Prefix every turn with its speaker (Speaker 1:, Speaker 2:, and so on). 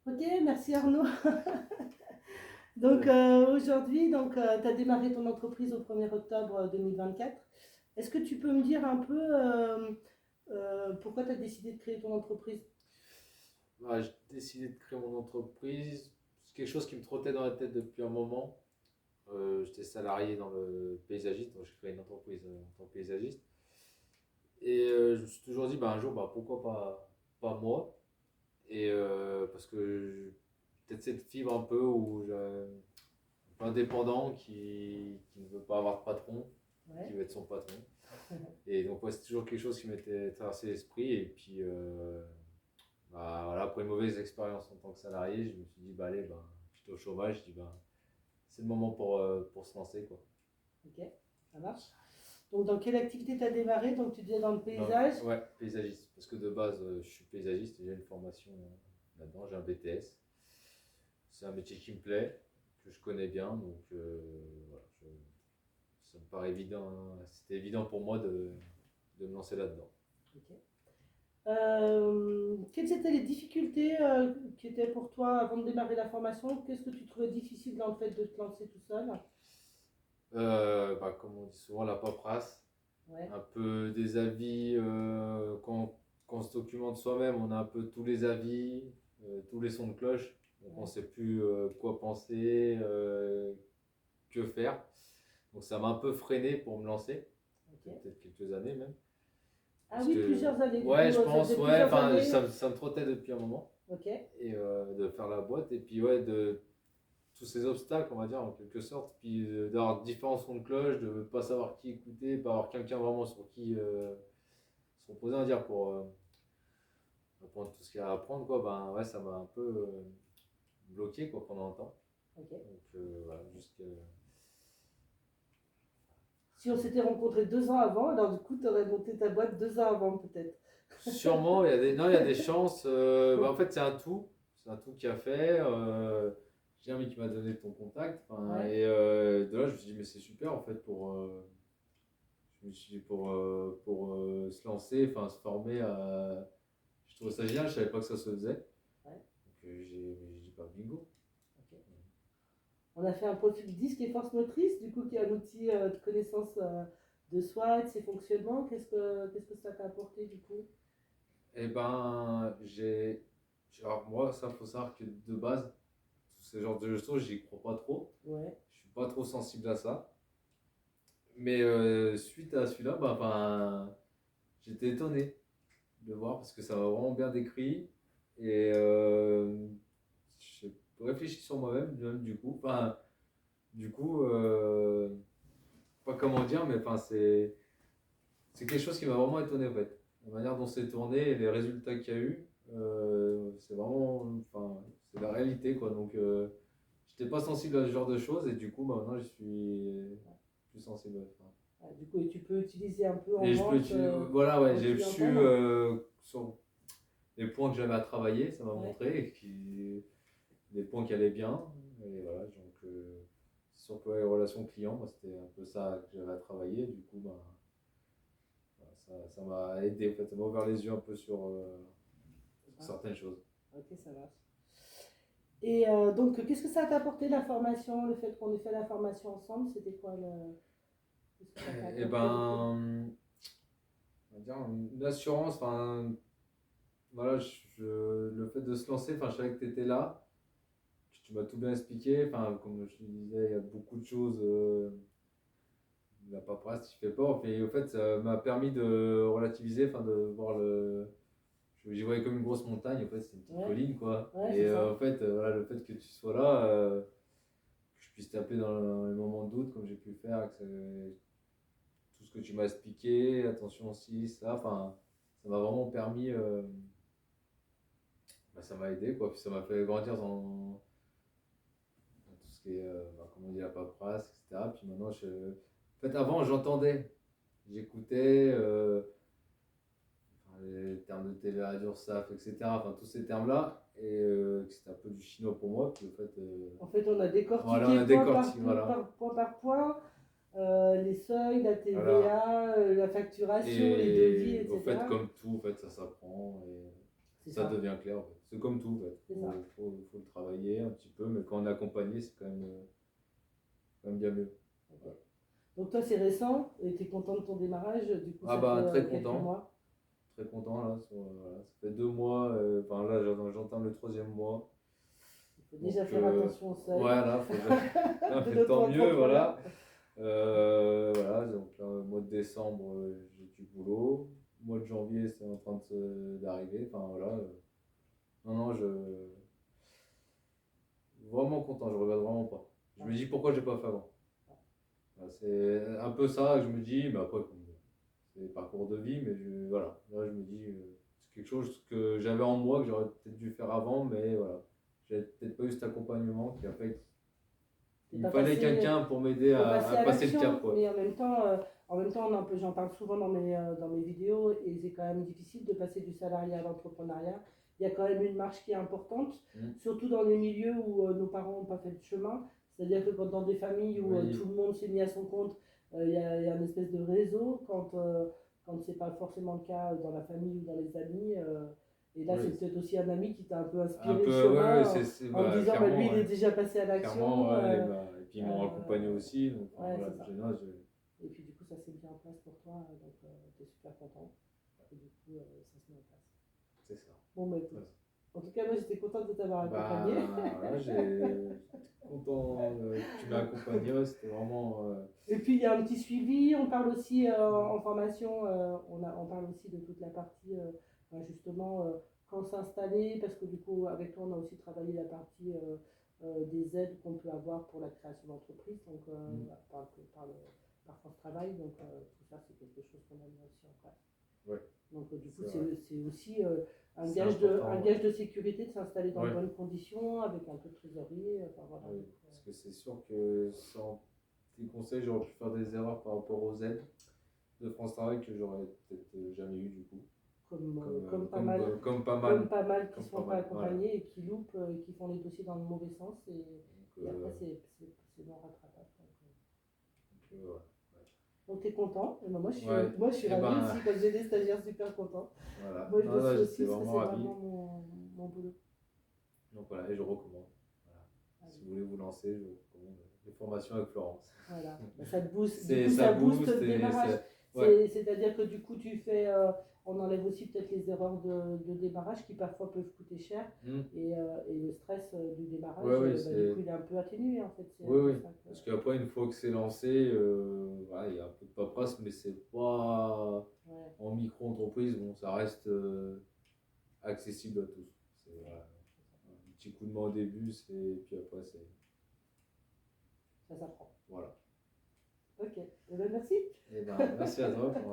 Speaker 1: Ok, merci Arnaud. Donc aujourd'hui, tu as démarré ton entreprise au 1er octobre 2024. Est-ce que tu peux me dire un peu pourquoi tu as décidé de créer ton entreprise?
Speaker 2: Ouais, j'ai décidé de créer mon entreprise. C'est quelque chose qui me trottait dans la tête depuis un moment. J'étais salarié dans le paysagiste, donc j'ai créé une entreprise en tant que paysagiste. Et je me suis toujours dit, bah, un jour, bah, pourquoi pas moi? Et parce que peut-être cette fibre un peu où indépendant qui ne veut pas avoir de patron, qui
Speaker 1: Ouais.
Speaker 2: veut être son patron. Et donc, ouais, c'est toujours quelque chose qui m'était traversé l'esprit. Et puis, bah, voilà, après une mauvaise expérience en tant que salarié, je me suis dit, bah, allez, bah, j'étais au chômage, je dis, bah, c'est le moment pour se lancer, quoi.
Speaker 1: Ok, ça marche. Donc dans quelle activité tu as démarré? Donc tu disais dans le paysage.
Speaker 2: Ouais, paysagiste. Parce que de base, je suis paysagiste et j'ai une formation là-dedans, j'ai un BTS. C'est un métier qui me plaît, que je connais bien, donc voilà, ça me paraît évident, c'était évident pour moi de me lancer là-dedans.
Speaker 1: Ok. Quelles étaient les difficultés qui étaient pour toi avant de démarrer la formation? Qu'est-ce que tu trouvais difficile dans le fait de te lancer tout seul?
Speaker 2: Bah, comme on dit souvent, la paperasse,
Speaker 1: Ouais,
Speaker 2: un peu des avis, quand on se documente soi-même, on a un peu tous les avis, tous les sons de cloche, donc on ne
Speaker 1: ouais,
Speaker 2: sait plus quoi penser, que faire. Donc ça m'a un peu freiné pour me lancer,
Speaker 1: ok.
Speaker 2: peut-être quelques années même.
Speaker 1: Ah
Speaker 2: Parce
Speaker 1: oui,
Speaker 2: que,
Speaker 1: plusieurs années. Du
Speaker 2: ouais,
Speaker 1: coup,
Speaker 2: je
Speaker 1: ça
Speaker 2: pense,
Speaker 1: faisait
Speaker 2: ouais,
Speaker 1: plusieurs
Speaker 2: enfin,
Speaker 1: années.
Speaker 2: ça me trottait depuis un moment,
Speaker 1: Ok,
Speaker 2: et de faire la boîte, et puis ouais, de tous ces obstacles, on va dire, en quelque sorte, puis d'avoir différents sons de cloche, de ne pas savoir qui écouter, pas avoir quelqu'un vraiment sur qui se reposer, on va dire, pour apprendre tout ce qu'il y a à apprendre, quoi, ben ouais, ça m'a un peu bloqué, quoi, pendant un temps.
Speaker 1: ok.
Speaker 2: Donc voilà, jusqu'à.
Speaker 1: Si on s'était rencontrés 2 ans avant, alors du coup, tu aurais monté ta boîte 2 ans avant, peut-être.
Speaker 2: Sûrement, non, il y a des chances. Bah, en fait, c'est un tout. C'est un tout qui a fait. J'ai un mec qui m'a donné ton contact. Enfin,
Speaker 1: Ouais,
Speaker 2: et de là, je me suis dit, mais c'est super en fait je me suis dit pour se lancer, enfin se former. Je trouvais ça génial, je savais pas que ça se faisait.
Speaker 1: ouais,
Speaker 2: Donc j'ai dit, bah bingo.
Speaker 1: ok. On a fait un profil 10 qui est force motrice, du coup, qui est un outil de connaissance de soi, de ses fonctionnements. Qu'est-ce que ça t'a apporté, du coup?
Speaker 2: Et ben, alors moi, ça, faut savoir que de base, tous ces genres de choses, j'y crois pas trop.
Speaker 1: Ouais,
Speaker 2: Je suis pas trop sensible à ça. Mais suite à celui-là, bah, enfin, j'étais étonné de voir parce que ça m'a vraiment bien décrit. Et j'ai réfléchi sur moi-même, même, du coup. Enfin, du coup, pas comment dire, mais enfin, c'est quelque chose qui m'a vraiment étonné en fait. La manière dont c'est tourné et les résultats qu'il y a eu, c'est vraiment, enfin, c'est la réalité quoi. Donc, j'étais pas sensible à ce genre de choses et du coup, bah, maintenant, je suis plus sensible à ça.
Speaker 1: ouais, du coup, et tu peux utiliser un peu en
Speaker 2: Et je peux
Speaker 1: vente,
Speaker 2: utiliser, voilà, ouais,
Speaker 1: en
Speaker 2: j'ai su
Speaker 1: clientèle.
Speaker 2: sur les points que j'avais à travailler, ça m'a
Speaker 1: Ouais,
Speaker 2: montré, des points qui allaient bien. Et voilà, donc, c'est sûr que ouais, les relations clients, moi, c'était un peu ça que j'avais à travailler. Du coup, bah, voilà, ça m'a aidé, en fait, ça m'a ouvert les yeux un peu
Speaker 1: c'est
Speaker 2: sur
Speaker 1: ça.
Speaker 2: certaines choses.
Speaker 1: Ok, ça marche. Et donc, qu'est-ce que ça t'a apporté la formation, le fait qu'on ait fait la formation ensemble? C'était quoi le. Qu'est-ce que ça t'a
Speaker 2: Et
Speaker 1: apporté du coup?
Speaker 2: ben, on va dire une assurance, enfin, voilà, le fait de se lancer, enfin, je savais que tu étais là, tu m'as tout bien expliqué, enfin, comme je te disais, il y a beaucoup de choses. La paperasse qui fait peur. Et au fait, ça m'a permis de relativiser, enfin de voir le. J'y voyais comme une grosse montagne, en fait, c'est une petite
Speaker 1: Ouais,
Speaker 2: colline, quoi.
Speaker 1: ouais,
Speaker 2: Et
Speaker 1: c'est ça.
Speaker 2: en fait, voilà, le fait que tu sois là, que je puisse t'appeler dans les moments de doute, comme j'ai pu le faire, que tout ce que tu m'as expliqué, attention aussi, ça, enfin, ça m'a vraiment permis, bah, ça m'a aidé, quoi. Puis ça m'a fait grandir dans tout ce qui est, bah, comme on dit, la paperasse, etc. Puis maintenant, en fait, avant, j'entendais, j'écoutais. Les termes de TVA, d'URSSAF, etc. Enfin, tous ces termes-là, et que c'était un peu du chinois pour moi. Puis en fait,
Speaker 1: En fait, on a
Speaker 2: voilà, on
Speaker 1: décortiqué
Speaker 2: a
Speaker 1: point par
Speaker 2: décortiqué,
Speaker 1: point,
Speaker 2: voilà.
Speaker 1: point par point, les seuils, la
Speaker 2: Voilà.
Speaker 1: TVA, la facturation, les devis,
Speaker 2: Et au fait,
Speaker 1: etc.
Speaker 2: comme tout, en fait, ça s'apprend. Et
Speaker 1: C'est
Speaker 2: ça
Speaker 1: ça.
Speaker 2: devient clair. En fait. C'est comme tout. En fait.
Speaker 1: C'est ça.
Speaker 2: Faut le travailler un petit peu, mais quand on est accompagné, c'est quand même bien mieux.
Speaker 1: Ok. Donc toi, c'est récent et tu es content de ton démarrage. Du coup,
Speaker 2: Ah
Speaker 1: ça
Speaker 2: bah,
Speaker 1: fait
Speaker 2: très
Speaker 1: quelques
Speaker 2: content.
Speaker 1: mois.
Speaker 2: Très content là. Voilà. Ça fait 2 mois. Enfin là, j'entame le 3e mois.
Speaker 1: Il faut
Speaker 2: Donc,
Speaker 1: déjà faire attention au seuil
Speaker 2: voilà,
Speaker 1: de
Speaker 2: mais
Speaker 1: notre
Speaker 2: tant mieux,
Speaker 1: entrepreneur.
Speaker 2: voilà. Voilà, donc là, au mois de décembre, j'ai du boulot. Au mois de janvier, c'est en train d'arriver. Enfin voilà. Non, non, vraiment content, je regrette vraiment pas. Je me dis pourquoi j'ai pas fait avant. Voilà, c'est un peu ça que je me dis, mais après, c'est parcours de vie, mais voilà. Là, je me dis, c'est quelque chose que j'avais en moi, que j'aurais peut-être dû faire avant, mais voilà. J'ai peut-être pas eu cet accompagnement qui a fait
Speaker 1: T'es
Speaker 2: qu'il me
Speaker 1: pas
Speaker 2: fallait
Speaker 1: passé,
Speaker 2: quelqu'un pour m'aider
Speaker 1: faut
Speaker 2: à
Speaker 1: passer à
Speaker 2: passer le
Speaker 1: l'action,
Speaker 2: cap, quoi.
Speaker 1: mais en même temps, j'en parle souvent dans mes vidéos et c'est quand même difficile de passer du salariat à l'entrepreneuriat. Il y a quand même une marche qui est importante,
Speaker 2: Mm.
Speaker 1: surtout dans les milieux où nos parents n'ont pas fait le chemin. C'est-à-dire que quand dans des familles où
Speaker 2: Oui,
Speaker 1: tout le monde s'est mis à son compte, il y a une espèce de réseau. Quand c'est pas forcément le cas dans la famille ou dans les amis. Et là, c'est
Speaker 2: oui.
Speaker 1: peut-être aussi un ami qui t'a un peu
Speaker 2: Un
Speaker 1: inspiré le
Speaker 2: peu, ouais,
Speaker 1: chemin
Speaker 2: c'est,
Speaker 1: en te
Speaker 2: bah,
Speaker 1: disant, bah, lui,
Speaker 2: clairement,
Speaker 1: il est
Speaker 2: ouais.
Speaker 1: déjà passé à l'action.
Speaker 2: Clairement, ouais, et puis ils m'ont accompagné
Speaker 1: Euh,
Speaker 2: aussi, donc enfin,
Speaker 1: Ouais,
Speaker 2: voilà,
Speaker 1: c'est ça. Et puis du coup, ça s'est mis en place pour toi, donc tu es super content. Et du coup, ça se met en place.
Speaker 2: c'est ça.
Speaker 1: Bon, bah écoute.
Speaker 2: Voilà.
Speaker 1: En tout cas, moi, j'étais contente de t'avoir accompagné.
Speaker 2: Bah, voilà, j'étais content que tu m'as accompagné, ouais, c'était vraiment.
Speaker 1: Et puis, il y a un petit suivi. On parle aussi en formation, on parle aussi de toute la partie, justement, quand s'installer, parce que du coup, avec toi, on a aussi travaillé la partie des aides qu'on peut avoir pour la création d'entreprise, donc voilà, par France Travail. Donc, tout ça, c'est quelque chose qu'on a mis aussi en place.
Speaker 2: Ouais,
Speaker 1: Donc, du coup,
Speaker 2: c'est vrai.
Speaker 1: c'est aussi un
Speaker 2: C'est
Speaker 1: gage
Speaker 2: important,
Speaker 1: un
Speaker 2: ouais.
Speaker 1: gage de sécurité de s'installer dans de
Speaker 2: Ouais.
Speaker 1: bonnes conditions, avec un peu de trésorerie. Enfin, voilà.
Speaker 2: Oui,
Speaker 1: Donc,
Speaker 2: parce que c'est sûr que sans tes conseils, j'aurais pu faire des erreurs par rapport aux aides de France Travail que j'aurais peut-être jamais eu du coup.
Speaker 1: comme pas mal.
Speaker 2: Comme pas
Speaker 1: Comme
Speaker 2: mal.
Speaker 1: pas mal qui ne
Speaker 2: Comme
Speaker 1: se
Speaker 2: pas
Speaker 1: font pas
Speaker 2: mal, voilà.
Speaker 1: accompagner et qui loupent, et qui font les dossiers dans le mauvais sens.
Speaker 2: Donc,
Speaker 1: Et après, c'est non rattrapable.
Speaker 2: ouais.
Speaker 1: Donc, tu es content. Et ben,
Speaker 2: Ouais,
Speaker 1: moi, je suis
Speaker 2: et
Speaker 1: ravie
Speaker 2: ben
Speaker 1: aussi quand j'ai des stagiaires super contents.
Speaker 2: voilà.
Speaker 1: Moi, je
Speaker 2: Non,
Speaker 1: le
Speaker 2: là,
Speaker 1: suis
Speaker 2: j'étais
Speaker 1: aussi parce que
Speaker 2: vraiment
Speaker 1: c'est
Speaker 2: ravi.
Speaker 1: vraiment mon boulot.
Speaker 2: Donc voilà, et je recommande. Voilà. Si vous voulez vous lancer, je vous recommande les formations avec Florence.
Speaker 1: Voilà. Ben, ça te booste. Du
Speaker 2: C'est,
Speaker 1: coup,
Speaker 2: ça
Speaker 1: ça booste
Speaker 2: booste
Speaker 1: le
Speaker 2: et
Speaker 1: démarrage.
Speaker 2: ouais.
Speaker 1: C'est-à-dire que du coup, on enlève aussi peut-être les erreurs de démarrage qui parfois peuvent coûter cher.
Speaker 2: Mm.
Speaker 1: Et le stress du démarrage,
Speaker 2: Ouais, oui,
Speaker 1: du coup, il est un peu atténué en fait. C'est un
Speaker 2: oui,
Speaker 1: peu
Speaker 2: oui.
Speaker 1: ça
Speaker 2: Parce qu'après, une fois que c'est lancé, voilà, il y a un peu de paperasse, mais c'est pas
Speaker 1: ouais.
Speaker 2: en micro-entreprise, bon, ça reste accessible à tous. C'est voilà, un petit coup de main au début, puis après, c'est.
Speaker 1: Ça s'apprend.
Speaker 2: Voilà.
Speaker 1: Ok. Eh ben, merci.
Speaker 2: Et ben, merci à toi, Florence.